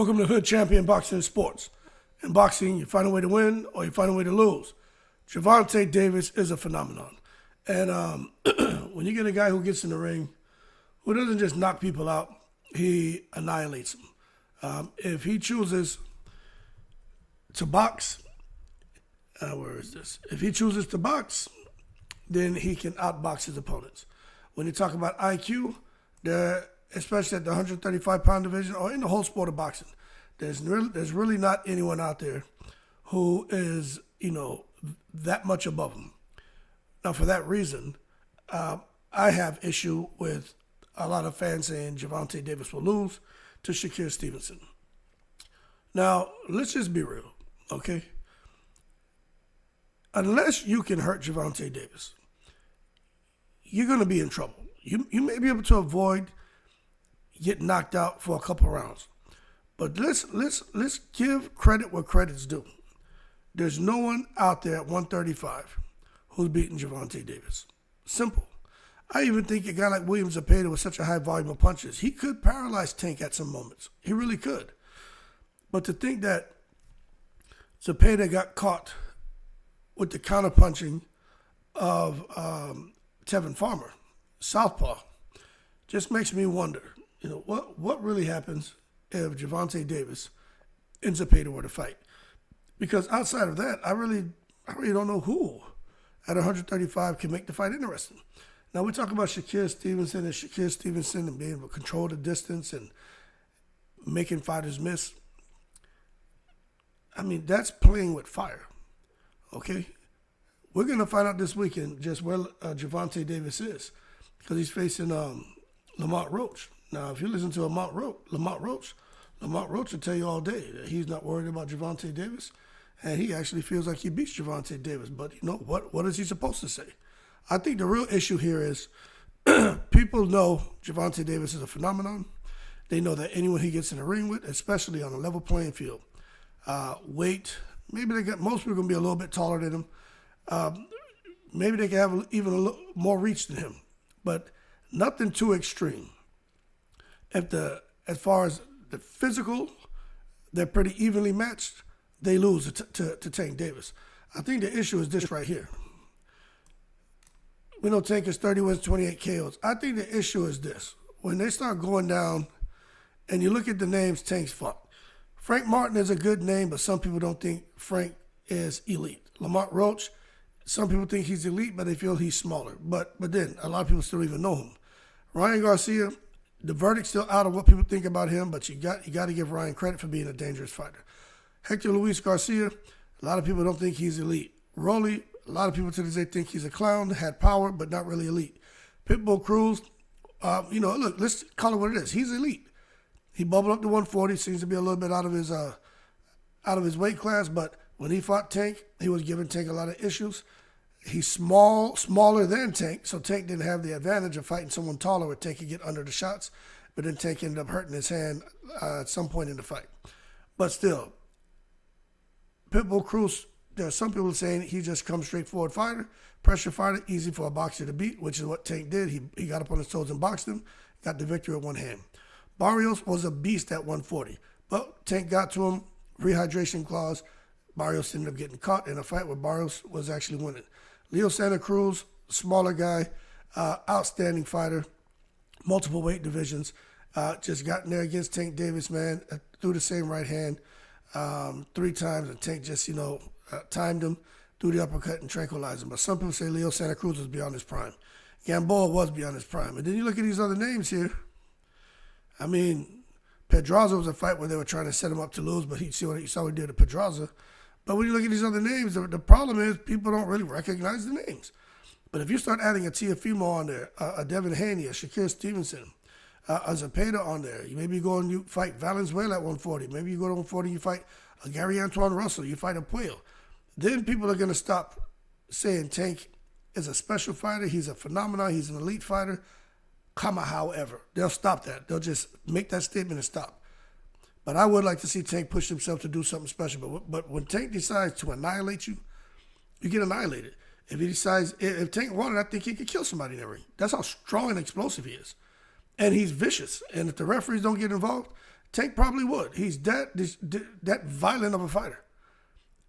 Welcome to Hood Champion Boxing and Sports. In boxing, you find a way to win or you find a way to lose. Gervonta Davis is a phenomenon. And when you get a guy who gets in the ring, who doesn't just knock people out, he annihilates them. If he chooses to box, where is this? If he chooses to box, then he can outbox his opponents. When you talk about IQ, especially at the 135-pound division or in the whole sport of boxing, there's really not anyone out there who is, that much above him. Now, for that reason, I have issue with a lot of fans saying Gervonta Davis will lose to Shakur Stevenson. Now, let's just be real, okay? Unless you can hurt Gervonta Davis, you're going to be in trouble. You may be able to avoid getting knocked out for a couple rounds, but let's give credit where credit's due. There's no one out there at 135 who's beaten Gervonta Davis. Simple. I even think a guy like William Zepeda with such a high volume of punches, he could paralyze Tank at some moments. He really could. But to think that Zepeda got caught with the counterpunching of Tevin Farmer, southpaw, just makes me wonder, what really happens if Gervonta Davis and Zepeda were to fight? Because outside of that, I really don't know who at 135 can make the fight interesting. Now, we talk about Shakur Stevenson and being able to control the distance and making fighters miss. I mean, that's playing with fire, okay? We're going to find out this weekend just where Gervonta Davis is because he's facing Lamont Roach. Now, if you listen to Lamont Roach will tell you all day that he's not worried about Gervonta Davis, and he actually feels like he beats Gervonta Davis. But what is he supposed to say? I think the real issue here is people know Gervonta Davis is a phenomenon. They know that anyone he gets in the ring with, especially on a level playing field, weight, maybe most people are going to be a little bit taller than him. Maybe they can have even a little more reach than him, but nothing too extreme. As far as the physical, they're pretty evenly matched. They lose to Tank Davis. I think the issue is this right here. We know Tank is 30 wins, 28 KOs. I think the issue is this. When they start going down and you look at the names Tank's fought, Frank Martin is a good name, but some people don't think Frank is elite. Lamont Roach, some people think he's elite, but they feel he's smaller. But then a lot of people still even know him. Ryan Garcia, the verdict's still out of what people think about him, but you got to give Ryan credit for being a dangerous fighter. Hector Luis Garcia, a lot of people don't think he's elite. Rolly, a lot of people to this day think he's a clown, had power, but not really elite. Pitbull Cruz, look, let's call it what it is. He's elite. He bubbled up to 140, seems to be a little bit out of his weight class, but when he fought Tank, he was giving Tank a lot of issues. He's smaller than Tank, so Tank didn't have the advantage of fighting someone taller where Tank could get under the shots, but then Tank ended up hurting his hand at some point in the fight. But still, Pitbull Cruz, there are some people saying he just comes straightforward fighter, pressure fighter, easy for a boxer to beat, which is what Tank did. He got up on his toes and boxed him, got the victory with one hand. Barrios was a beast at 140, but Tank got to him, rehydration clause. Barrios ended up getting caught in a fight where Barrios was actually winning. Leo Santa Cruz, smaller guy, outstanding fighter, multiple weight divisions, just got in there against Tank Davis, man, threw the same right hand 3 times, and Tank just, timed him, threw the uppercut and tranquilized him. But some people say Leo Santa Cruz was beyond his prime. Gamboa was beyond his prime. And then you look at these other names here. I mean, Pedraza was a fight where they were trying to set him up to lose, but you saw what he did to Pedraza. But when you look at these other names, the problem is people don't really recognize the names. But if you start adding a Teofimo on there, a Devin Haney, a Shakur Stevenson, a Zepeda on there, maybe you go and you fight Valenzuela at 140. Maybe you go to 140 and you fight a Gary Antoine Russell, you fight a Puello. Then people are going to stop saying Tank is a special fighter, he's a phenomenon, he's an elite fighter, however. They'll stop that. They'll just make that statement and stop. But I would like to see Tank push himself to do something special. But when Tank decides to annihilate you, you get annihilated. If Tank wanted, I think he could kill somebody in the ring. That's how strong and explosive he is. And he's vicious. And if the referees don't get involved, Tank probably would. He's that violent of a fighter.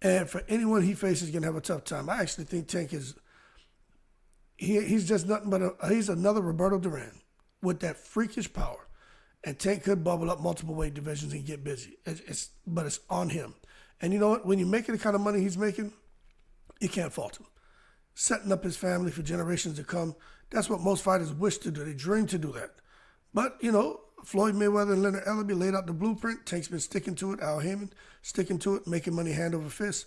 And for anyone he faces, he's going to have a tough time. I actually think Tank is, he's just nothing but he's another Roberto Duran with that freakish power. And Tank could bubble up multiple weight divisions and get busy. But it's on him. And you know what? When you're making the kind of money he's making, you can't fault him. Setting up his family for generations to come, that's what most fighters wish to do. They dream to do that. But, you know, Floyd Mayweather and Leonard Ellerbe laid out the blueprint. Tank's been sticking to it. Al Heyman sticking to it, making money hand over fist.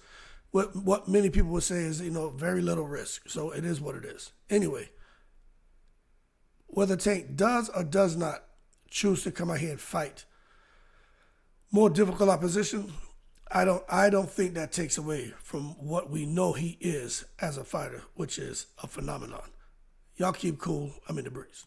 What many people would say is, you know, very little risk. So it is what it is. Anyway, whether Tank does or does not choose to come out here and fight more difficult opposition, I don't think that takes away from what we know he is as a fighter, which is a phenomenon. Y'all keep cool. I'm in the breeze.